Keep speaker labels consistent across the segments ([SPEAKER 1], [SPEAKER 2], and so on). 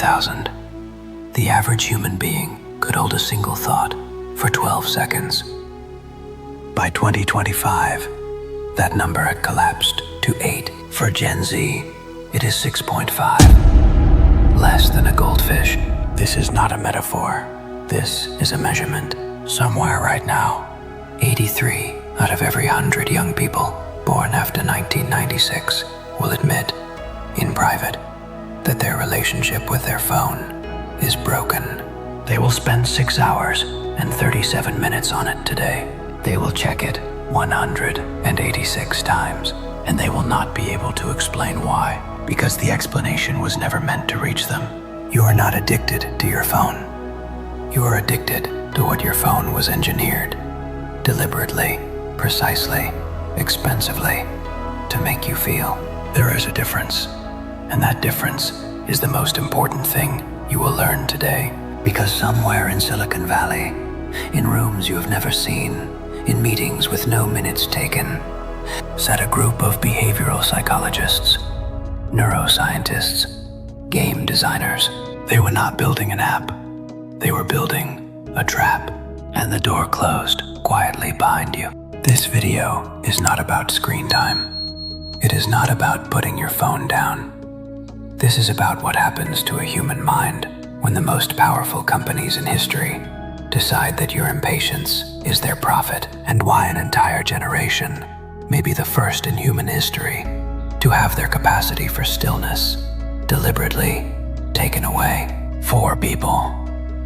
[SPEAKER 1] 1,000. The average human being could hold a single thought for 12 seconds. By 2025, that number had collapsed to 8. For Gen Z, it is 6.5. Less than a goldfish. This is not a metaphor. This is a measurement. Somewhere right now, 83 out of every 100 young people born after 1996 will admit, in private, that their relationship with their phone is broken. They will spend 6 hours and 37 minutes on it today. They will check it 186 times, and they will not be able to explain why, because the explanation was never meant to reach them. You are not addicted to your phone. You are addicted to what your phone was engineered, deliberately, precisely, expensively, to make you feel. There is a difference, and that difference is the most important thing you will learn today. Because somewhere in Silicon Valley, in rooms you have never seen, in meetings with no minutes taken, sat a group of behavioral psychologists, neuroscientists, game designers. They were not building an app. They were building a trap, and the door closed quietly behind you. This video is not about screen time. It is not about putting your phone down. This is about what happens to a human mind when the most powerful companies in history decide that your impatience is their profit, and why an entire generation, maybe the first in human history, to have their capacity for stillness deliberately taken away. 4 people,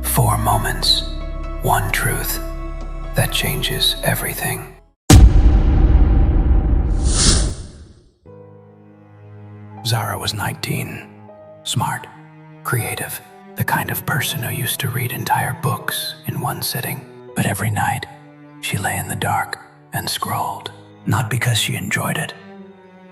[SPEAKER 1] 4 moments, 1 truth that changes everything. Zara was 19, smart, creative, the kind of person who used to read entire books in one sitting. But every night, she lay in the dark and scrolled. Not because she enjoyed it.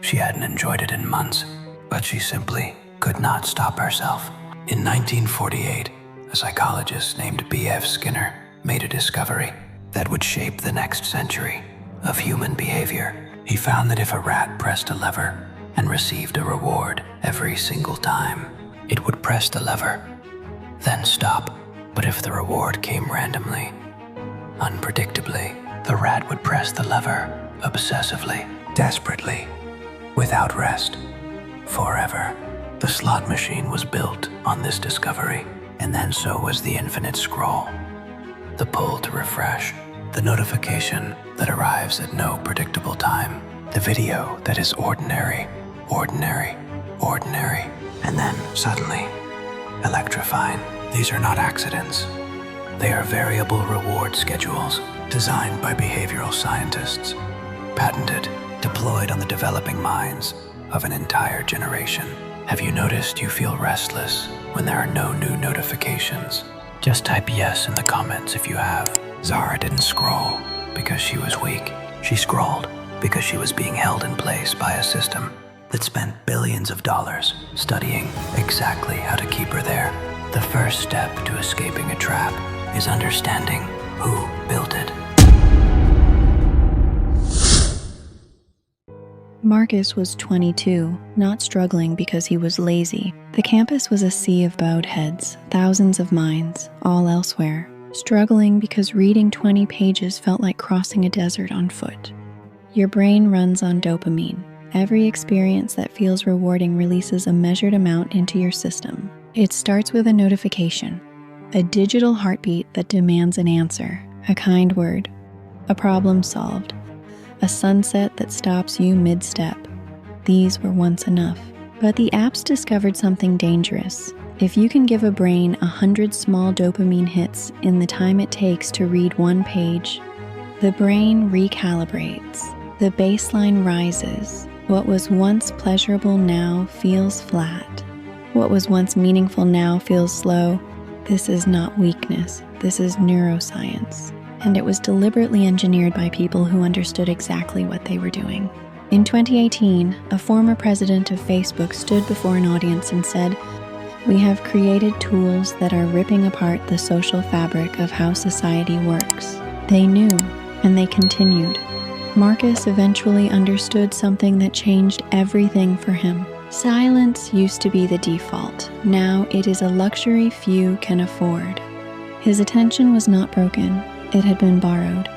[SPEAKER 1] She hadn't enjoyed it in months, but she simply could not stop herself. In 1948, a psychologist named B.F. Skinner made a discovery that would shape the next century of human behavior. He found that if a rat pressed a lever and received a reward every single time, it would press the lever, then stop. But if the reward came randomly, unpredictably, the rat would press the lever obsessively, desperately, without rest, forever. The slot machine was built on this discovery, and then so was the infinite scroll, the pull to refresh, the notification that arrives at no predictable time, the video that is ordinary, ordinary, ordinary, and then suddenly electrifying. These are not accidents. They are variable reward schedules designed by behavioral scientists, patented, deployed on the developing minds of an entire generation. Have you noticed you feel restless when there are no new notifications? Just type yes in the comments if you have. Zara didn't scroll because she was weak. She scrolled because she was being held in place by a system that spent billions of dollars studying exactly how to keep her there. The first step to escaping a trap is understanding who built it.
[SPEAKER 2] Marcus was 22, not struggling because he was lazy. The campus was a sea of bowed heads, thousands of minds, all elsewhere. Struggling because reading 20 pages felt like crossing a desert on foot. Your brain runs on dopamine. Every experience that feels rewarding releases a measured amount into your system. It starts with a notification, a digital heartbeat that demands an answer, a kind word, a problem solved, a sunset that stops you mid-step. These were once enough. But the apps discovered something dangerous. If you can give a brain 100 small dopamine hits in the time it takes to read 1 page, the brain recalibrates. The baseline rises. What was once pleasurable now feels flat. What was once meaningful now feels slow. This is not weakness. This is neuroscience. And it was deliberately engineered by people who understood exactly what they were doing. In 2018, a former president of Facebook stood before an audience and said, "We have created tools that are ripping apart the social fabric of how society works." They knew, and they continued. Marcus eventually understood something that changed everything for him. Silence used to be the default. Now it is a luxury few can afford. His attention was not broken. It had been borrowed,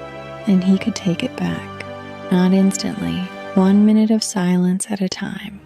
[SPEAKER 2] and he could take it back. Not instantly, 1 minute of silence at a time.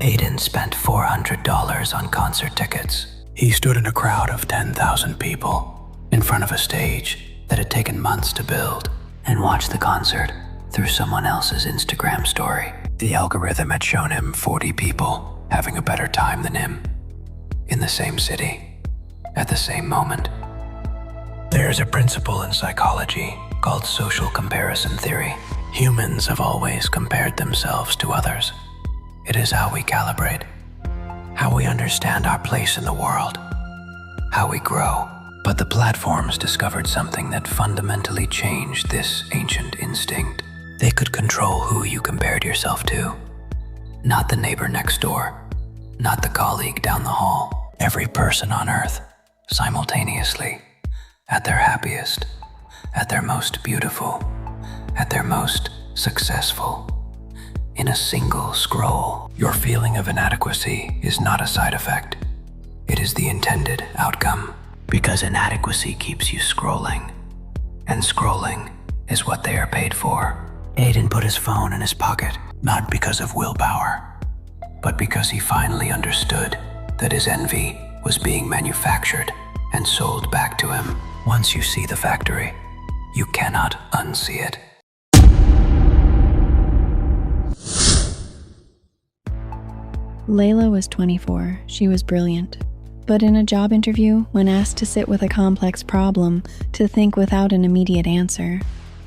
[SPEAKER 1] Aiden spent $400 on concert tickets. He stood in a crowd of 10,000 people in front of a stage that had taken months to build and watched the concert through someone else's Instagram story. The algorithm had shown him 40 people having a better time than him in the same city at the same moment. There's a principle in psychology called social comparison theory. Humans have always compared themselves to others. It is how we calibrate, how we understand our place in the world, how we grow. But the platforms discovered something that fundamentally changed this ancient instinct. They could control who you compared yourself to. Not the neighbor next door, not the colleague down the hall. Every person on Earth, simultaneously, at their happiest, at their most beautiful, at their most successful. In a single scroll, your feeling of inadequacy is not a side effect. It is the intended outcome. Because inadequacy keeps you scrolling. And scrolling is what they are paid for. Aiden put his phone in his pocket, not because of willpower, but because he finally understood that his envy was being manufactured and sold back to him. Once you see the factory, you cannot unsee it.
[SPEAKER 2] Leila was 24. She was brilliant. But in a job interview, when asked to sit with a complex problem, to think without an immediate answer,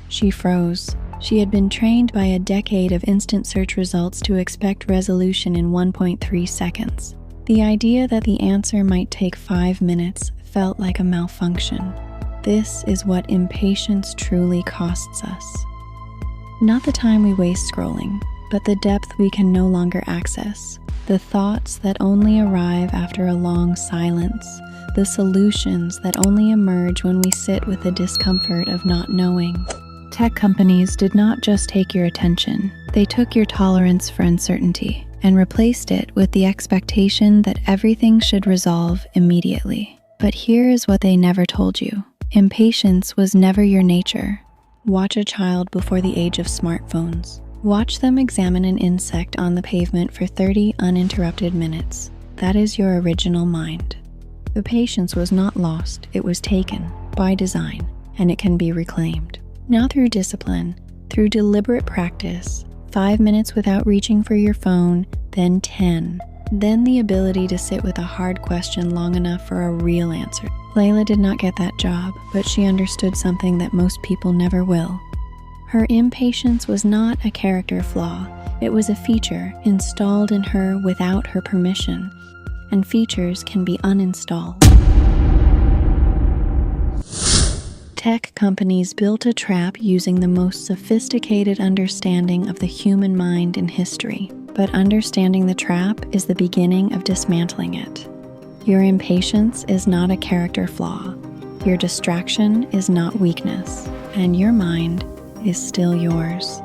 [SPEAKER 2] she froze. She had been trained by a decade of instant search results to expect resolution in 1.3 seconds. The idea that the answer might take 5 minutes felt like a malfunction. This is what impatience truly costs us. Not the time we waste scrolling, but the depth we can no longer access. The thoughts that only arrive after a long silence, the solutions that only emerge when we sit with the discomfort of not knowing. Tech companies did not just take your attention, they took your tolerance for uncertainty and replaced it with the expectation that everything should resolve immediately. But here is what they never told you. Impatience was never your nature. Watch a child before the age of smartphones. Watch them examine an insect on the pavement for 30 uninterrupted minutes. That is your original mind. The patience was not lost, it was taken by design, and it can be reclaimed. Now through discipline, through deliberate practice, 5 minutes without reaching for your phone, then 10. Then the ability to sit with a hard question long enough for a real answer. Leila did not get that job, but she understood something that most people never will. Her impatience was not a character flaw, it was a feature installed in her without her permission, and features can be uninstalled. Tech companies built a trap using the most sophisticated understanding of the human mind in history, but understanding the trap is the beginning of dismantling it. Your impatience is not a character flaw, your distraction is not weakness, and your mind is still yours.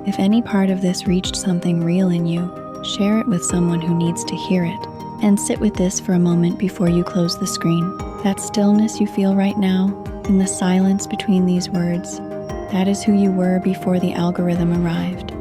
[SPEAKER 2] If any part of this reached something real in you, share it with someone who needs to hear it. And sit with this for a moment before you close the screen. That stillness you feel right now, in the silence between these words, that is who you were before the algorithm arrived.